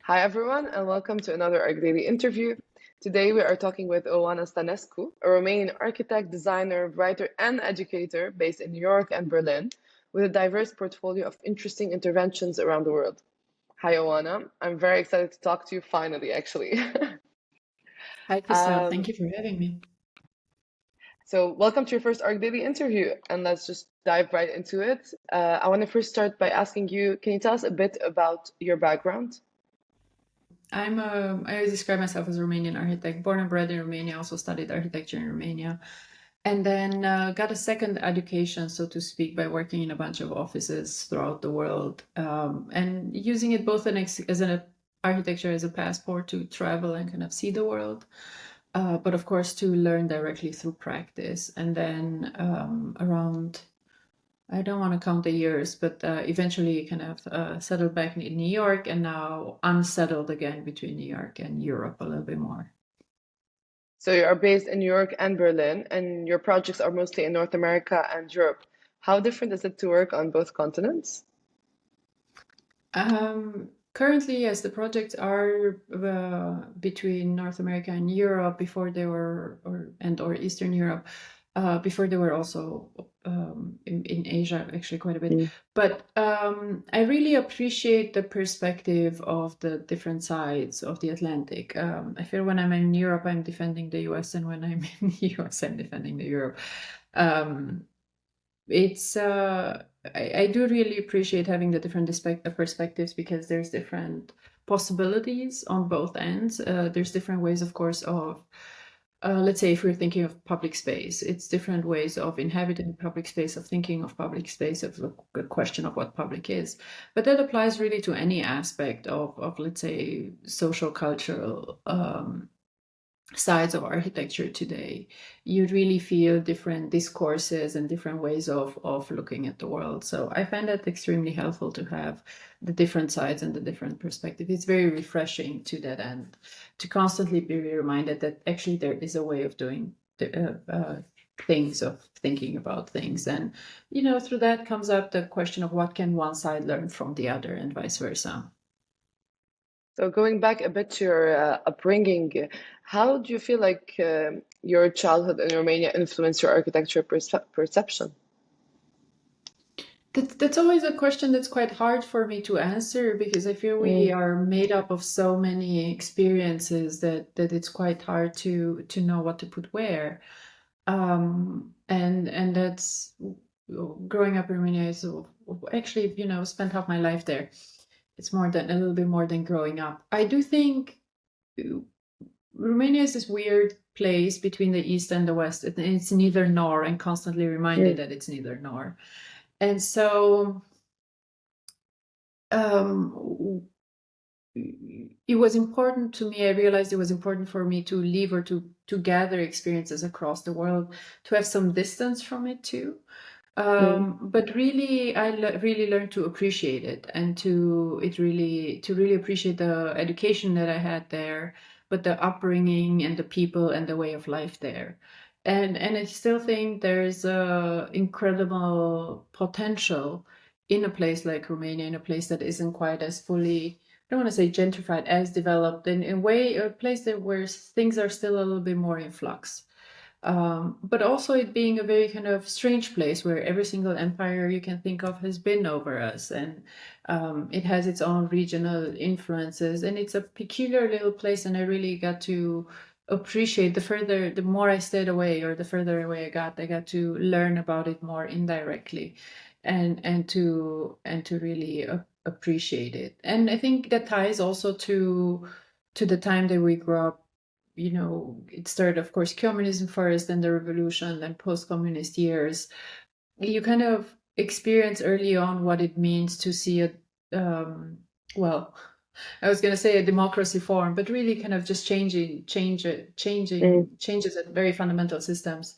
Hi, everyone, and welcome to another ArchDaily interview. Today, we are talking with Oana Stănescu, a Romanian architect, designer, writer, and educator based in New York and Berlin, with a diverse portfolio of interesting interventions around the world. Hi, Oana. I'm very excited to talk to you finally, actually. Hi, Chriselle. Thank you for having me. So, welcome to your first ArchDaily interview, and let's just dive right into it. I want to first start by asking you, can you tell us a bit about your background? I describe myself as a Romanian architect, born and bred in Romania, also studied architecture in Romania, and then got a second education, so to speak, by working in a bunch of offices throughout the world, and using it both as an architecture as a passport to travel and kind of see the world, but of course to learn directly through practice. And then around I don't want to count the years, but eventually kind of settled back in New York and now unsettled again between New York and Europe a little bit more. So you are based in New York and Berlin, and your projects are mostly in North America and Europe. How different is it to work on both continents? Currently, yes, the projects are between North America and Europe before they were, or Eastern Europe, before they were also in Asia, actually quite a bit. Mm. But I really appreciate the perspective of the different sides of the Atlantic. I feel when I'm in Europe, I'm defending the US, and when I'm in the US, I'm defending the Europe. Um, it's I do really appreciate having the different perspectives because there's different possibilities on both ends. There's different ways, of course, of let's say if we're thinking of public space, it's different ways of inhabiting public space, of thinking of public space, of the question of what public is. But that applies really to any aspect of let's say, social, cultural sides of architecture today. You really feel different discourses and different ways of looking at the world. So I find that extremely helpful to have the different sides and the different perspective. It's very refreshing to that end, to constantly be reminded that actually there is a way of doing things, of thinking about things. And, through that comes up the question of what can one side learn from the other and vice versa. So going back a bit to your upbringing, how do you feel like your childhood in Romania influenced your architecture perception? That's always a question that's quite hard for me to answer because I feel we Mm. are made up of so many experiences that it's quite hard to know what to put where. And that's growing up in Romania is actually, spent half my life there. It's more than a little bit more than growing up. I do think Romania is this weird place between the East and the West. It's neither nor, and constantly reminded Mm. that it's neither nor. And so um, it was important to me. I realized it was important for me to leave or to gather experiences across the world, to have some distance from it too. Mm. But really, I really learned to appreciate it and to really appreciate the education that I had there, but the upbringing and the people and the way of life there. And I still think there's incredible potential in a place like Romania, in a place that isn't quite as fully, I don't want to say gentrified, as developed, in a way, a place that where things are still a little bit more in flux. But also it being a very kind of strange place where every single empire you can think of has been over us, and it has its own regional influences, and it's a peculiar little place. And I really got to appreciate the more I stayed away, or the further away I got to learn about it more indirectly, and to really appreciate it. And I think that ties also to the time that we grew up. It started, of course, communism first, then the revolution, then post-communist years. You kind of experience early on what it means to see um, well, I was going to say a democracy form, but really kind of just Mm. changes at very fundamental systems.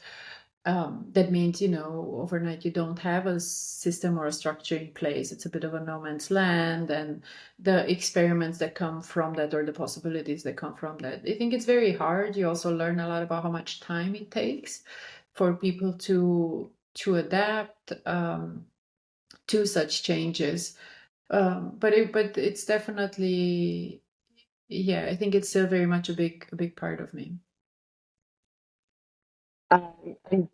That means, overnight you don't have a system or a structure in place. It's a bit of a no man's land, and the experiments that come from that, or the possibilities that come from that, I think it's very hard. You also learn a lot about how much time it takes for people to adapt to such changes. But it's definitely yeah, I think it's still very much a big part of me. And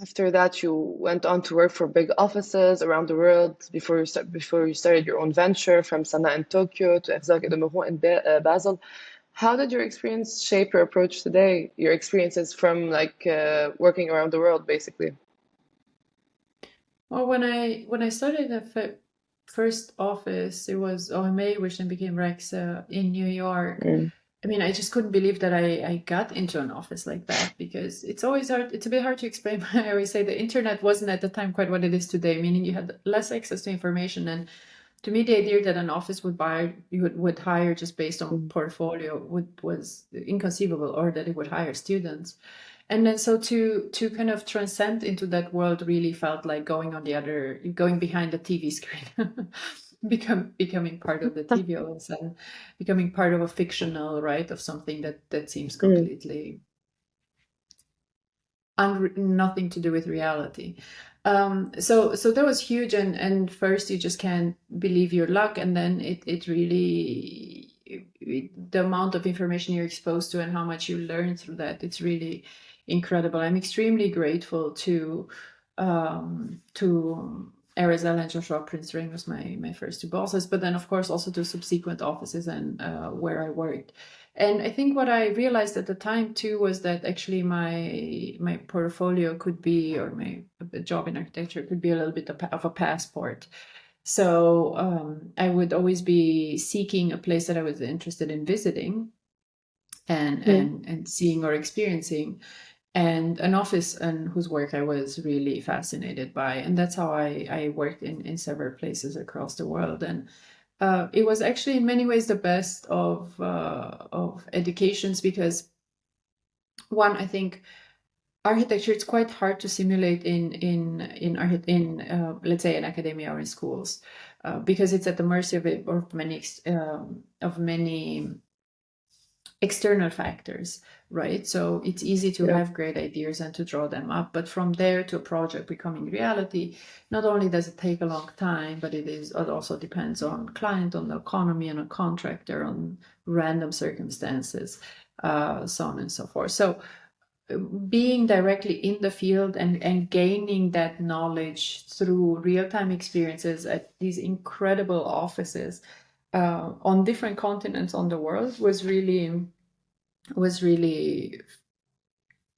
after that, you went on to work for big offices around the world before you started your own venture from Sana in Tokyo to Exoc et de Meuron in Basel. How did your experience shape your approach today? Your experiences from like working around the world, basically. Well, when I started the first office, it was OMA, which then became Rex in New York. Mm, I mean, I just couldn't believe that I got into an office like that, because it's always hard. It's a bit hard to explain. I always say the internet wasn't at the time quite what it is today, meaning you had less access to information. And to me, the idea that an office would hire just based on mm, portfolio was inconceivable, or that it would hire students. And then so to kind of transcend into that world really felt like going behind the TV screen. Becoming part of the TV all of a sudden, becoming part of a fictional, right, of something that seems mm, completely nothing to do with reality. So that was huge, and first you just can't believe your luck, and then it really the amount of information you're exposed to and how much you learn through that, it's really incredible. I'm extremely grateful to Arizal and Joshua Prince Ring was my first two bosses, but then of course also to subsequent offices and where I worked. And I think what I realized at the time too was that actually my portfolio could be, or my job in architecture could be a little bit of a passport. So I would always be seeking a place that I was interested in visiting and mm. and and seeing or experiencing, and an office and whose work I was really fascinated by. And that's how I worked in several places across the world. And it was actually in many ways the best of educations, because one, I think architecture, it's quite hard to simulate in let's say in academia or in schools, because it's at the mercy of many external factors, right? So it's easy to Yeah. have great ideas and to draw them up, but from there to a project becoming reality, not only does it take a long time, but it also depends on client, on the economy, on a contractor, on random circumstances, so on and so forth. So being directly in the field and gaining that knowledge through real-time experiences at these incredible offices on different continents on the world was really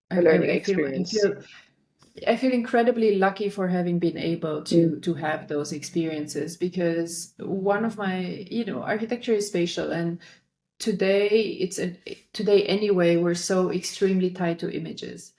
A learning I feel I experience. feel I feel incredibly lucky for having been able Mm, to have those experiences, because one of my, architecture is spatial, and today today anyway we're so extremely tied to images.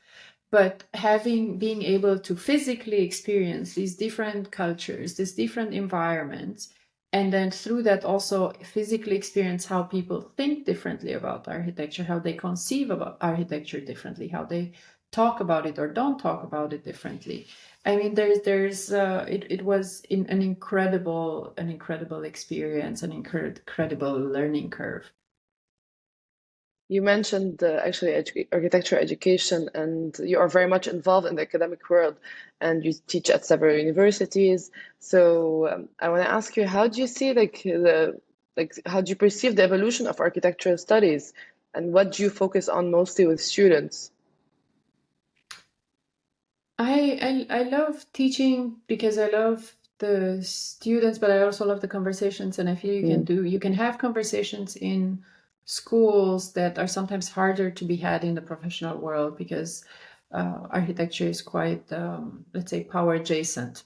But being able to physically experience these different cultures, these different environments, and then through that also physically experience how people think differently about architecture, how they conceive about architecture differently, how they talk about it or don't talk about it differently. I mean, it was an incredible experience, an incredible learning curve. You mentioned actually architecture education, and you are very much involved in the academic world, and you teach at several universities. So I want to ask you, how do you see how do you perceive the evolution of architectural studies, and what do you focus on mostly with students? I love teaching because I love the students, but I also love the conversations. And I feel Mm, you can have conversations in schools that are sometimes harder to be had in the professional world, because architecture is quite, let's say, power adjacent.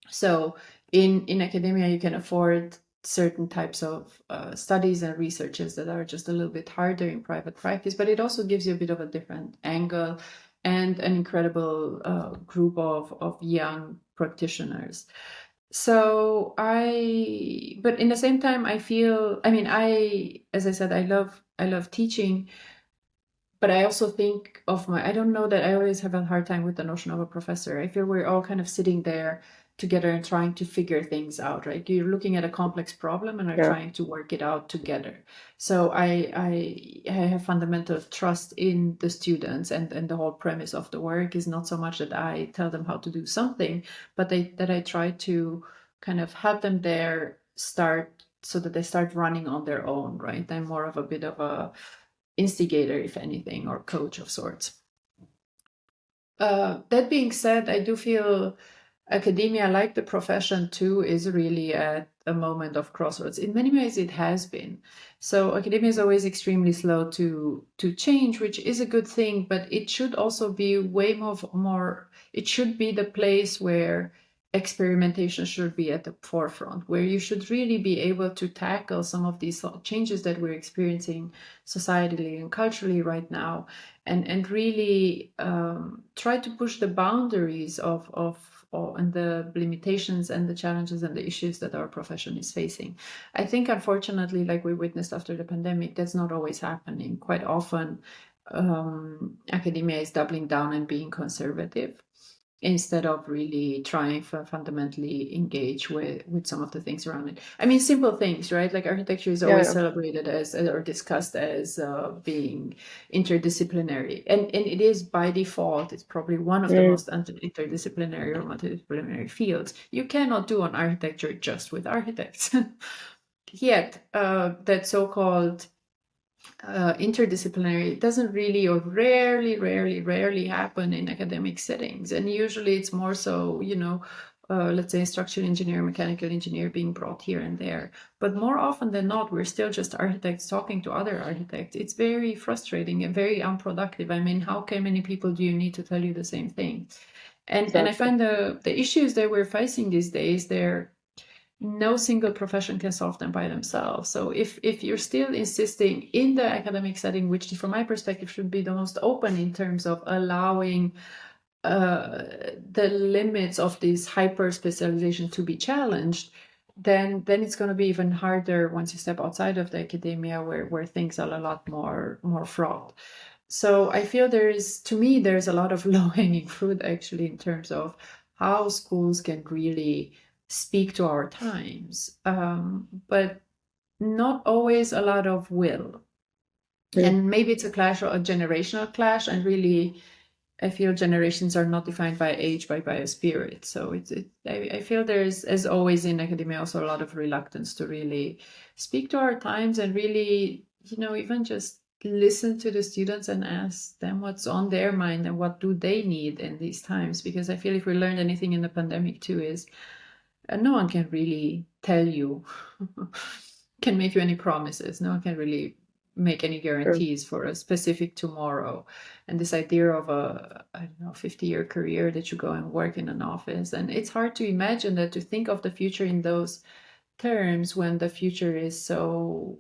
So in academia, you can afford certain types of studies and researches that are just a little bit harder in private practice, but it also gives you a bit of a different angle and an incredible group of young practitioners. But in the same time, I feel, I mean, as I said, I love teaching, but I also think I don't know that I always have a hard time with the notion of a professor. I feel we're all kind of sitting there together and trying to figure things out, right? You're looking at a complex problem and are yeah. trying to work it out together. So I have fundamental trust in the students, and the whole premise of the work is not so much that I tell them how to do something, but that I try to kind of help them there start so that they start running on their own, right? I'm more of a bit of a instigator, if anything, or coach of sorts. That being said, I do feel academia, like the profession too, is really at a moment of crossroads. In many ways, it has been. So academia is always extremely slow to change, which is a good thing, but it should also be way more. It should be the place where experimentation should be at the forefront, where you should really be able to tackle some of these changes that we're experiencing societally and culturally right now, and really try to push the boundaries of and the limitations and the challenges and the issues that our profession is facing. I think, unfortunately, like we witnessed after the pandemic, that's not always happening. Quite often, academia is doubling down and being conservative, instead of really trying to fundamentally engage with some of the things around it. I mean, simple things, right? Like architecture is always celebrated as or discussed as being interdisciplinary. And it is by default, it's probably one of the most interdisciplinary or multidisciplinary fields. You cannot do an architecture just with architects. Yet, that so-called interdisciplinary doesn't really, or rarely happen in academic settings. And usually it's more so, let's say structural engineer, mechanical engineer being brought here and there. But more often than not, we're still just architects talking to other architects. It's very frustrating and very unproductive. I mean, how many people do you need to tell you the same thing? And I find the issues that we're facing these days, no single profession can solve them by themselves. So if you're still insisting in the academic setting, which from my perspective should be the most open in terms of allowing the limits of this hyper specialization to be challenged, then it's going to be even harder once you step outside of the academia, where things are a lot more fraught. So I feel there's a lot of low-hanging fruit, actually, in terms of how schools can really speak to our times, but not always a lot of will. And maybe it's a generational clash, and really I feel generations are not defined by age, but by a spirit. So I feel there's, as always in academia, also a lot of reluctance to really speak to our times and really, even just listen to the students and ask them what's on their mind and what do they need in these times. Because I feel if we learned anything in the pandemic too, is no one can really tell you, can make you any promises. No one can really make any guarantees for a specific tomorrow. And this idea of a 50-year career that you go and work in an office. And it's hard to imagine that, to think of the future in those terms when the future is so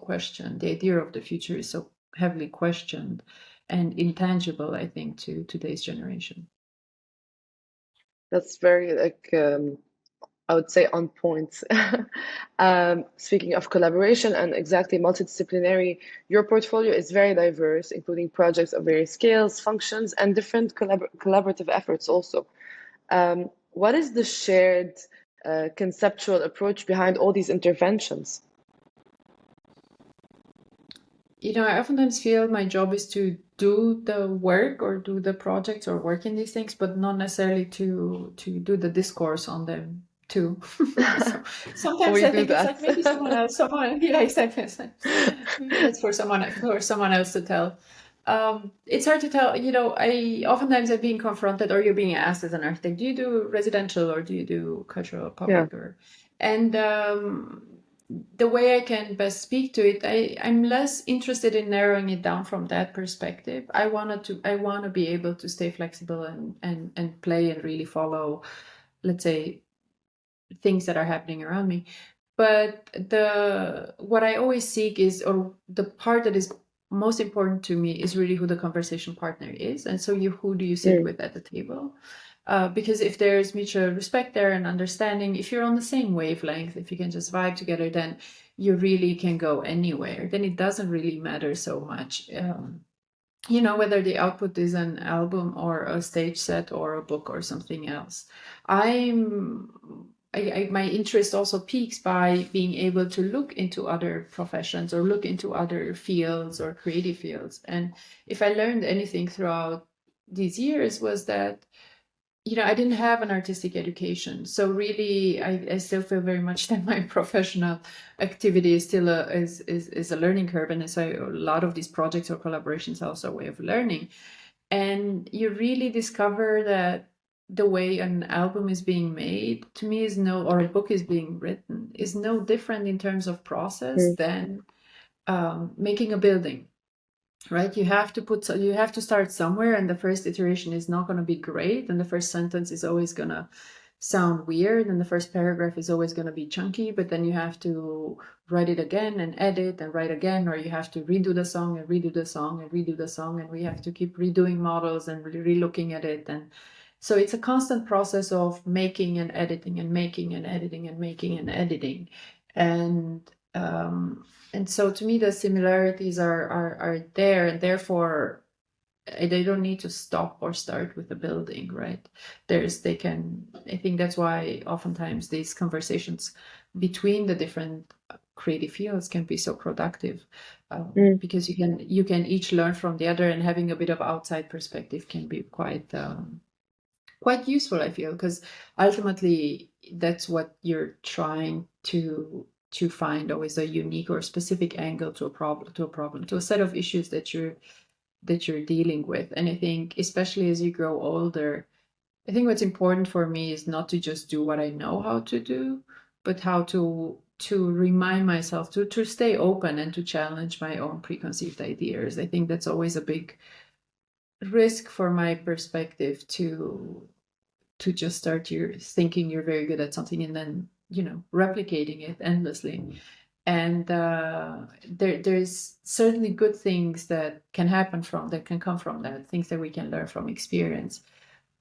questioned. The idea of the future is so heavily questioned and intangible, I think, to today's generation. That's very, I would say, on point. Speaking of collaboration and exactly multidisciplinary, your portfolio is very diverse, including projects of various scales, functions, and different collaborative efforts also. What is the shared conceptual approach behind all these interventions? I oftentimes feel my job is to do the work or do the projects or work in these things, but not necessarily to do the discourse on them too. So sometimes I think it's like maybe exactly. Maybe that's for someone else to tell. It's hard to tell. I oftentimes am being confronted, or you're being asked as an architect, do you do residential or do you do cultural public? And the way I can best speak to it, I'm less interested in narrowing it down from that perspective. I want to be able to stay flexible and play and really follow, let's say, things that are happening around me. But what I always seek is, or the part that is most important to me, is really who the conversation partner is. And so who do you sit with at the table? Because if there's mutual respect there and understanding, if you're on the same wavelength, if you can just vibe together, then you really can go anywhere. Then it doesn't really matter so much, whether the output is an album or a stage set or a book or something else. My interest also peaks by being able to look into other professions or look into other fields or creative fields. And if I learned anything throughout these years, was that I didn't have an artistic education, so really, I still feel very much that my professional activity is still is a learning curve, and so a lot of these projects or collaborations are also a way of learning, and you really discover that the way an album is being made, to me, is no, or a book is being written, is no different in terms of process than making a building. Right, you have to start somewhere, and the first iteration is not going to be great, and the first sentence is always going to sound weird, and the first paragraph is always going to be chunky, but then you have to write it again and edit and write again, or you have to redo the song and redo the song and redo the song, and we have to keep redoing models and re-looking at it. And so it's a constant process of making and editing and making and editing and making and editing. And so to me, the similarities are there, and therefore they don't need to stop or start with the building, right? I think that's why oftentimes these conversations between the different creative fields can be so productive, because you can each learn from the other, and having a bit of outside perspective can be quite useful, I feel, because ultimately that's what you're trying to find, always a unique or specific angle to a problem, to a set of issues that you're dealing with. And I think, especially as you grow older, I think what's important for me is not to just do what I know how to do, but how to remind myself to stay open and to challenge my own preconceived ideas. I think that's always a big risk for my perspective, to just start your thinking you're very good at something, and then replicating it endlessly. And there's certainly good things that can come from that, things that we can learn from experience.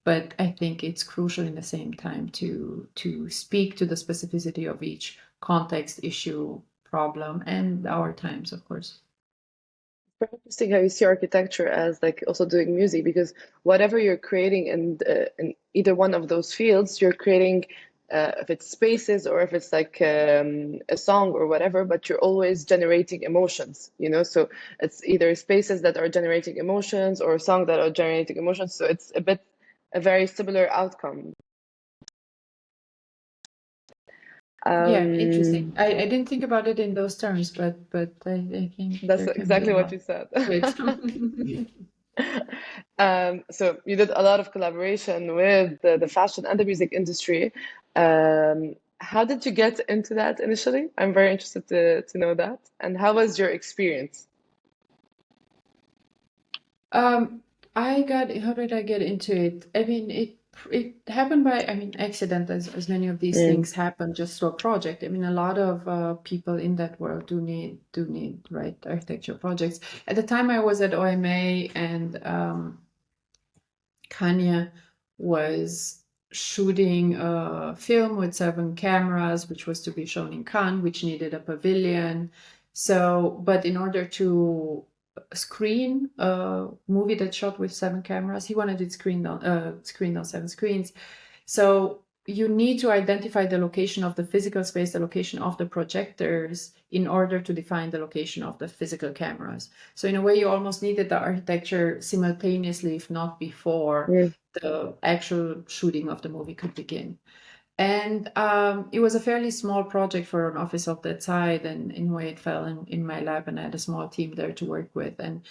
But I think it's crucial in the same time to speak to the specificity of each context, issue, problem, and our times, of course. Very interesting how you see architecture as like also doing music, because whatever you're creating in either one of those fields, you're creating, if it's spaces or if it's like a song or whatever, but you're always generating emotions, you know? So it's either spaces that are generating emotions or songs that are generating emotions. So it's a very similar outcome. Yeah, interesting. Um, I didn't think about it in those terms, but I think that's there can be exactly a what lot you said. to it. So you did a lot of collaboration with the fashion and the music industry. How did you get into that initially? I'm very interested to know that. And how was your experience? Um, how did I get into it? I mean, it happened by, I mean, accident, as many of these Mm, things happen just through a project. I mean, a lot of people in that world do need right architecture projects. At the time, I was at OMA, and Kanye was shooting a film with 7 cameras, which was to be shown in Cannes, which needed a pavilion. So, but in order to screen a movie that shot with 7 cameras, he wanted it screened on 7 screens. So you need to identify the location of the physical space, the location of the projectors, in order to define the location of the physical cameras. So in a way, you almost needed the architecture simultaneously, if not before mm, the actual shooting of the movie could begin. And it was a fairly small project for an office of that size, and in a way it fell in my lap, and I had a small team there to work with, and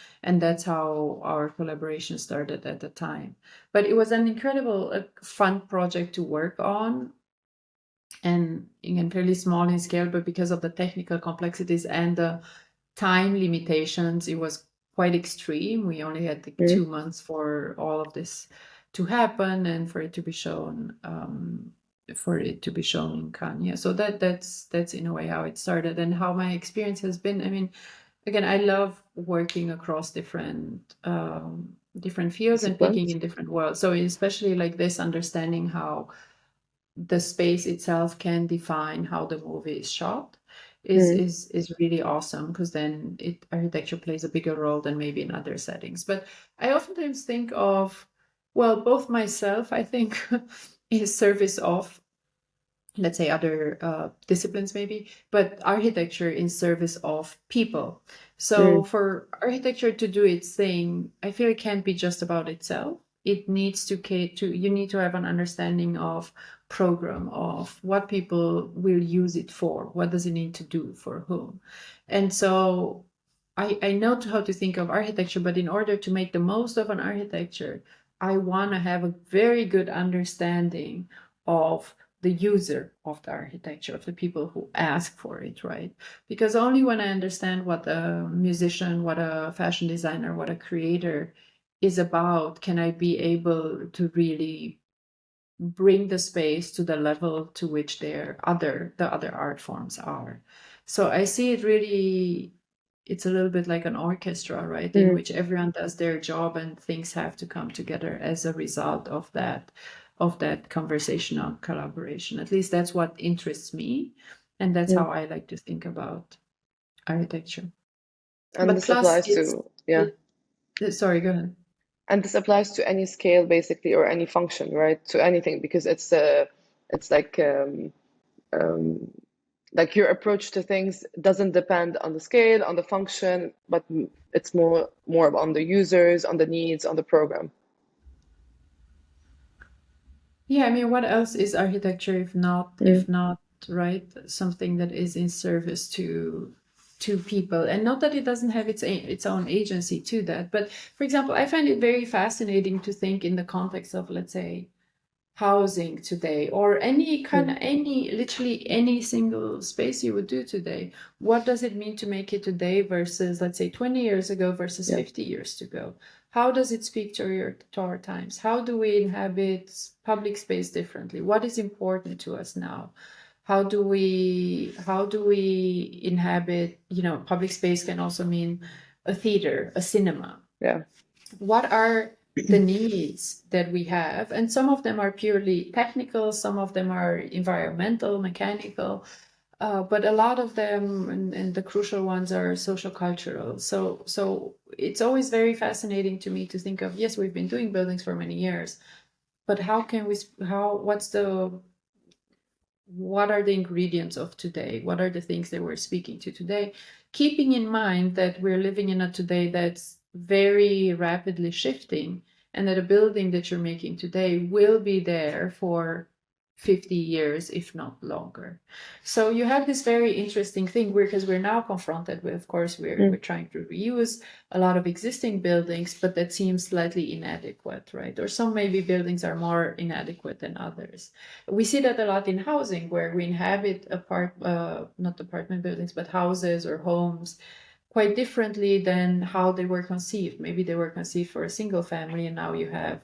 that's how our collaboration started at the time. But it was an incredible, fun project to work on, and again, fairly small in scale, but because of the technical complexities and the time limitations, it was quite extreme. We only had like mm. 2 months for all of this to happen, and for it to be shown, in Cannes. Yeah, so that's in a way how it started, and how my experience has been. I mean, again, I love working across different fields and picking Disciplines? in different worlds. So especially like this, understanding how the space itself can define how the movie is shot is Mm, is is really awesome, because then architecture plays a bigger role than maybe in other settings. But I oftentimes think of, well, both myself, I think, is service of, let's say, other disciplines maybe, but architecture in service of people. So mm, for architecture to do its thing, I feel it can't be just about itself. it needs to you need to have an understanding of program, of what people will use it for, what does it need to do for whom. And so I know how to think of architecture, but in order to make the most of an architecture, I want to have a very good understanding of the user of the architecture, of the people who ask for it, right? Because only when I understand what a musician, what a fashion designer, what a creator is about, can I be able to really bring the space to the level to which the other art forms are. So I see it really, it's a little bit like an orchestra, right? In which everyone does their job and things have to come together as a result of that conversational collaboration. At least that's what interests me, and that's how I like to think about architecture. And But this plus applies to, yeah. sorry, go ahead. And this applies to any scale basically, or any function, right? To anything, because it's like your approach to things doesn't depend on the scale, on the function, but it's more on the users, on the needs, on the program. Yeah, I mean, what else is architecture if not right, something that is in service to people, and not that it doesn't have its own agency to that. But for example, I find it very fascinating to think in the context of, let's say, housing today, or literally any single space you would do today. What does it mean to make it today versus, let's say, 20 years ago versus 50 years ago? How does it speak to our times? How do we inhabit public space differently? What is important to us now? How do we inhabit, public space can also mean a theater, a cinema. Yeah. What are the needs that we have? And some of them are purely technical, some of them are environmental, mechanical, but a lot of them, and the crucial ones, are social cultural. So it's always very fascinating to me to think of, yes, we've been doing buildings for many years, but what are the ingredients of today? What are the things that we're speaking to today? Keeping in mind that we're living in a today that's very rapidly shifting, and that a building that you're making today will be there for 50 years, if not longer. So you have this very interesting thing, because we're now confronted with, of course, we're trying to reuse a lot of existing buildings, but that seems slightly inadequate, right? Or some maybe buildings are more inadequate than others. We see that a lot in housing, where we inhabit not apartment buildings, but houses or homes quite differently than how they were conceived. Maybe they were conceived for a single family, and now you have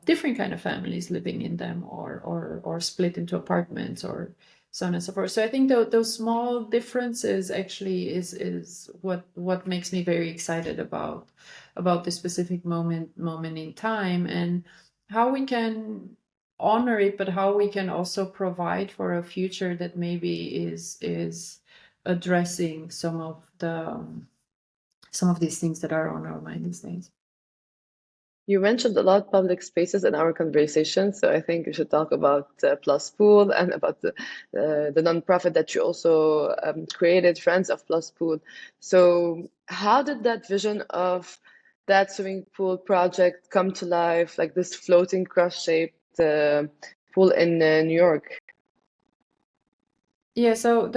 different kind of families living in them, or split into apartments, or so on and so forth. So I think those small differences actually is what makes me very excited about this specific moment in time, and how we can honor it, but how we can also provide for a future that maybe is addressing some of these things that are on our mind these days. You mentioned a lot public spaces in our conversation, so I think we should talk about Plus Pool, and about the nonprofit that you also created, Friends of Plus Pool. So how did that vision of that swimming pool project come to life, like this floating cross-shaped pool in New York? Yeah, so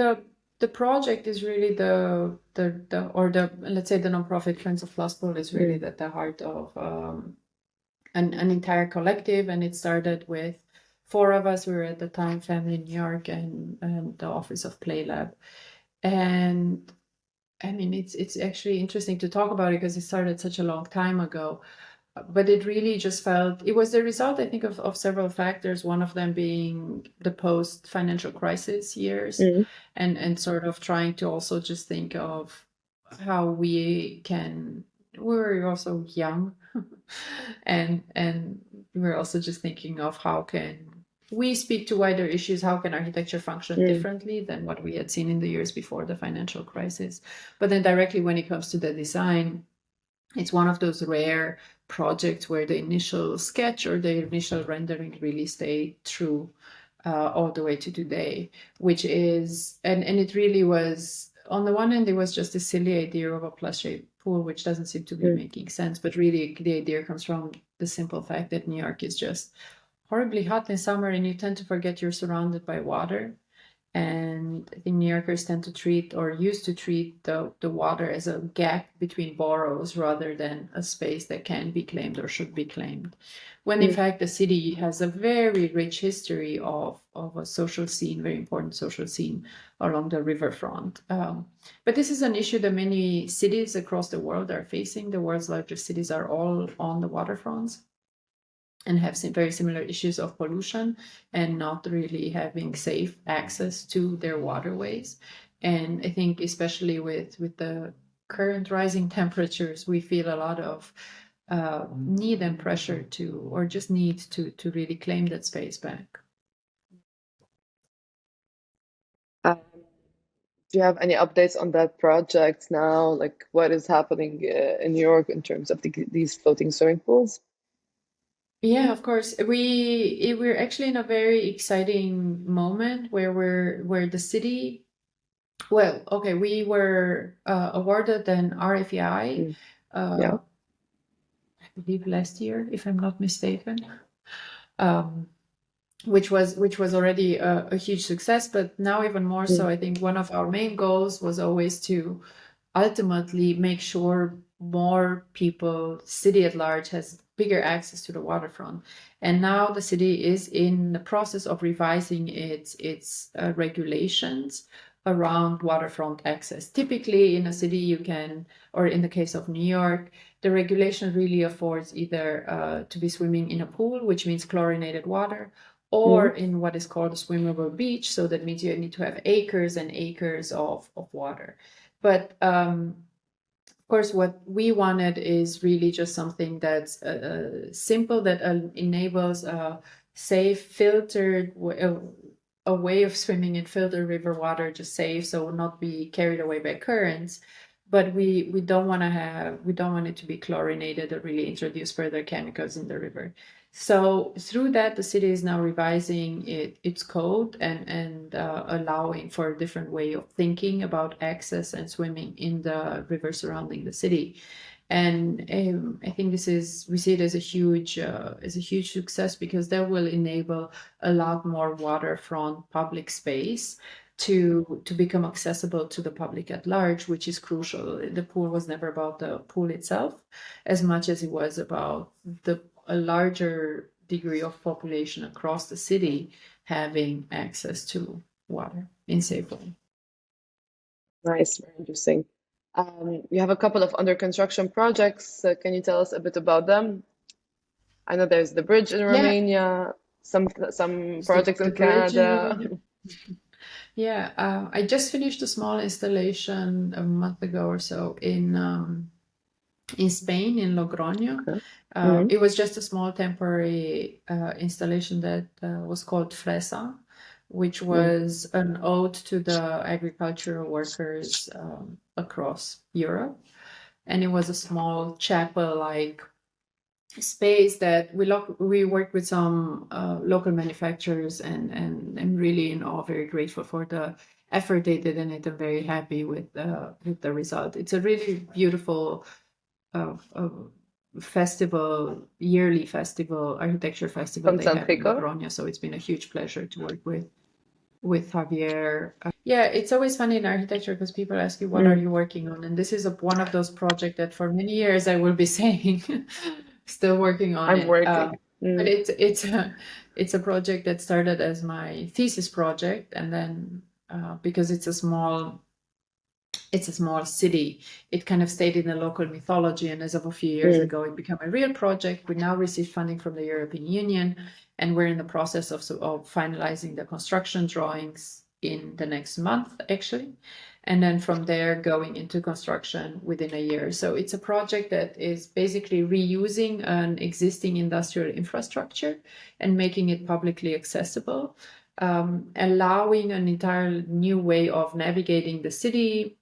the project is really let's say the nonprofit Friends of Plus Pool is really at the heart of an entire collective, and it started with 4 of us. We were at the time family in New York, and the office of PlayLab. And I mean, it's actually interesting to talk about it, because it started such a long time ago. But it really just it was the result, I think, of several factors. One of them being the post-financial crisis years, and sort of trying to also just think of how we were also young, and we're also just thinking of how can we speak to wider issues, how can architecture function differently than what we had seen in the years before the financial crisis. But then directly when it comes to the design, it's one of those rare projects where the initial sketch or the initial rendering really stay true all the way to today, which is, and it really was, on the one hand, it was just a silly idea of a plus-shaped pool, which doesn't seem to be making sense. But really, the idea comes from the simple fact that New York is just horribly hot in summer, and you tend to forget you're surrounded by water. And I think New Yorkers tend to treat, or used to treat, the water as a gap between boroughs rather than a space that can be claimed or should be claimed. When in fact the city has a very rich history of a social scene, very important social scene along the riverfront. But this is an issue that many cities across the world are facing. The world's largest cities are all on the waterfronts and have some very similar issues of pollution and not really having safe access to their waterways. And I think especially with the current rising temperatures, we feel a lot of need and pressure to, or just need to really claim that space back. Do you have any updates on that project now? Like what is happening in New York in terms of these floating swimming pools? Yeah, of course. We're actually in a very exciting moment where the city, well, okay, we were awarded an RFEI, Yeah. I believe last year, if I'm not mistaken, which was already a huge success, but now even more so. I think one of our main goals was always to ultimately make sure more people, city at large, has bigger access to the waterfront. And now the city is in the process of revising its regulations around waterfront access. Typically in a city you can, or in the case of New York, the regulation really affords either to be swimming in a pool, which means chlorinated water, or in what is called a swimmable beach. So that means you need to have acres and acres of water. But of course, what we wanted is really just something that's simple, that enables a safe, filtered a way of swimming in filtered river water, just safe, so not be carried away by currents. But we don't want it to be chlorinated or really introduce further chemicals in the river. So through that, the city is now revising its code and allowing for a different way of thinking about access and swimming in the river surrounding the city. And I think we see it as a huge success, because that will enable a lot more waterfront public space to become accessible to the public at large, which is crucial. The pool was never about the pool itself as much as it was about a larger degree of population across the city having access to water in safe way. Nice, very interesting. You have a couple of under construction projects. Can you tell us a bit about them? I know there's the bridge in Yeah, Romania, some projects the in bridge in Canada. Romania. Yeah, I just finished a small installation a month ago or so in Spain, in Logroño. It was just a small temporary installation that was called Fresa, which was an ode to the agricultural workers across Europe. And it was a small chapel-like space that we worked with some local manufacturers, and I'm really very grateful for the effort they did in it. I'm very happy with the result. It's a really beautiful yearly architecture festival they have in Concentrico. Logroño. So it's been a huge pleasure to work with Javier. Yeah, it's always fun in architecture because people ask you, what are you working on? And this is one of those projects that for many years I will be saying, still working on I'm it. working. But it's a project that started as my thesis project, and then because it's a small city, it kind of stayed in the local mythology. And as of a few years ago, it became a real project. We now receive funding from the European Union, and we're in the process of finalizing the construction drawings in the next month, actually. And then from there, going into construction within a year. So it's a project that is basically reusing an existing industrial infrastructure and making it publicly accessible, allowing an entire new way of navigating the city,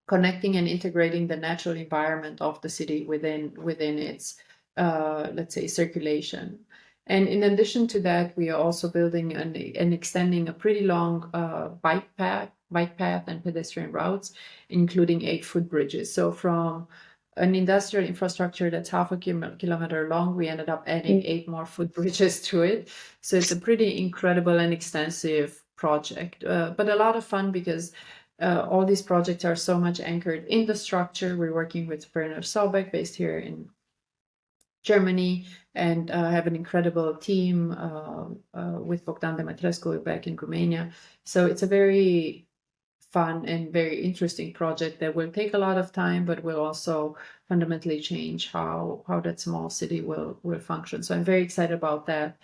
connecting and integrating the natural environment of the city within its, let's say, circulation. And in addition to that, we are also building and extending a pretty long bike path bike path and pedestrian routes, including 8 footbridges. So from an industrial infrastructure that's half a kilometer long, we ended up adding 8 more footbridges to it. So it's a pretty incredible and extensive project, but a lot of fun because all these projects are so much anchored in the structure. We're working with Werner Saubeck, based here in Germany, and have an incredible team with Bogdan Demetrescu back in Romania. So it's a very fun and very interesting project that will take a lot of time, but will also fundamentally change how that small city will function. So I'm very excited about that.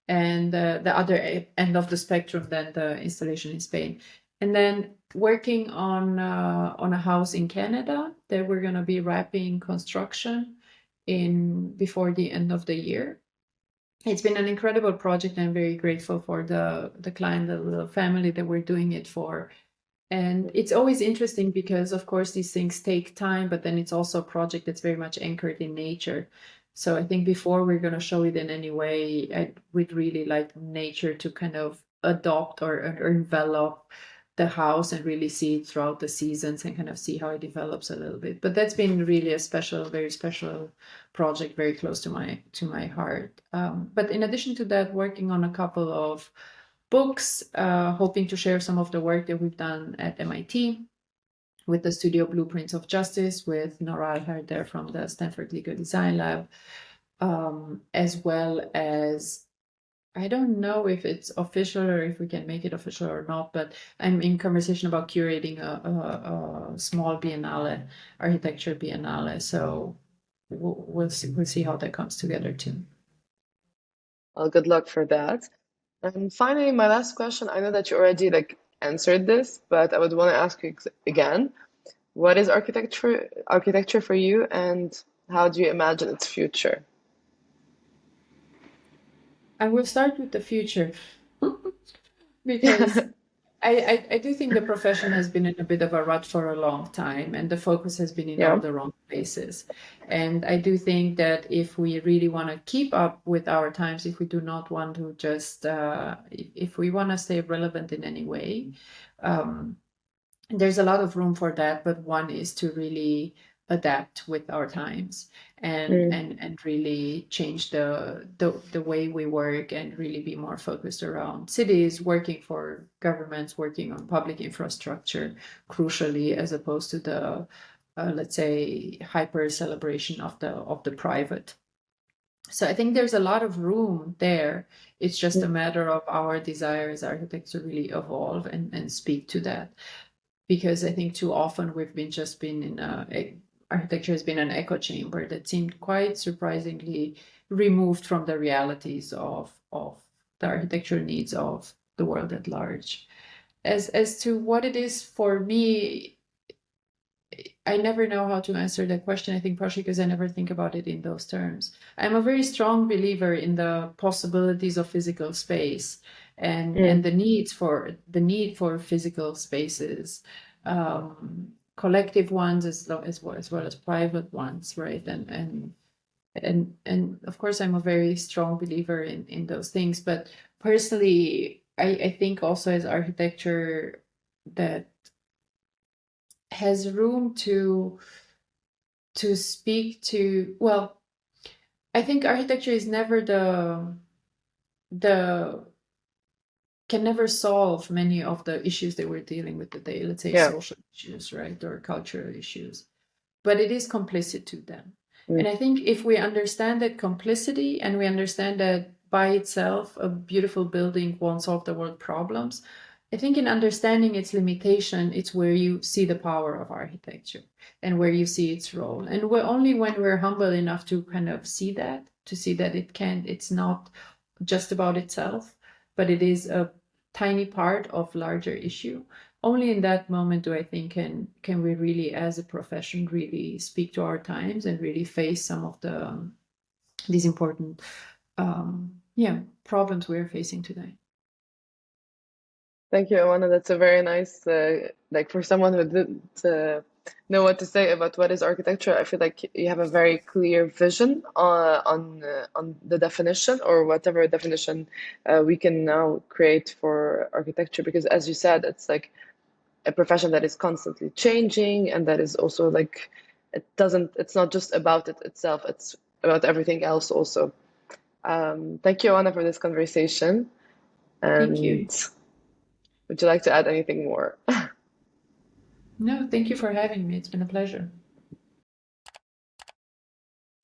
And the other end of the spectrum, then the installation in Spain. And then working on a house in Canada that we're going to be wrapping construction in before the end of the year. It's been an incredible project. I'm very grateful for the client, the family that we're doing it for. And it's always interesting because, of course, these things take time, but then it's also a project that's very much anchored in nature. So I think before we're going to show it in any way, we'd really like nature to kind of adopt or envelop the house and really see it throughout the seasons and kind of see how it develops a little bit. But that's been really a special, very special project, very close to my heart. But in addition to that, working on a couple of books, hoping to share some of the work that we've done at MIT with the studio Blueprints of Justice with Nora Herder from the Stanford Legal Design Lab, as well as, I don't know if it's official or if we can make it official or not, but I'm in conversation about curating a small biennale, architecture biennale. So we'll see how that comes together too. Well, good luck for that. And finally, my last question, I know that you already answered this, but I would want to ask you again. What is architecture for you, and how do you imagine its future? I will start with the future because I do think the profession has been in a bit of a rut for a long time, and the focus has been in all Yeah. the wrong places. And I do think that if we really want to keep up with our times, if we do not want to just, if we want to stay relevant in any way, um, there's a lot of room for that, but one is to really adapt with our times and Mm. really change the way we work and really be more focused around cities, working for governments, working on public infrastructure, crucially, as opposed to the let's say hyper celebration of the private. So I think there's a lot of room there. It's just a matter of our desire as architects to really evolve and speak to that, because I think too often we've been in architecture has been an echo chamber that seemed quite surprisingly removed from the realities of the architectural needs of the world at large. As to what it is for me, I never know how to answer that question. I think partially because I never think about it in those terms. I'm a very strong believer in the possibilities of physical space and the need for physical spaces, collective ones as well as private ones, right? And of course, I'm a very strong believer in those things. But personally, I think also as architecture that has room to speak to, well, I think architecture is never the can never solve many of the issues that we're dealing with today, let's say Yeah. social issues, right, or cultural issues, but it is complicit to them. Mm. And I think if we understand that complicity and we understand that by itself a beautiful building won't solve the world problems, I think in understanding its limitation, it's where you see the power of architecture and where you see its role. And only when we're humble enough to kind of see that, it's not just about itself, but it is a tiny part of larger issue. Only in that moment do I think can we really, as a profession, really speak to our times and really face some of these important problems we're facing today. Thank you, Oana. That's a very nice, for someone who didn't know what to say about what is architecture. I feel like you have a very clear vision on the definition or whatever definition we can now create for architecture. Because as you said, it's like a profession that is constantly changing and that is also like it's not just about it itself, it's about everything else also. Thank you, Oana, for this conversation. Thank And you. would you like to add anything more? No, thank you for having me. It's been a pleasure.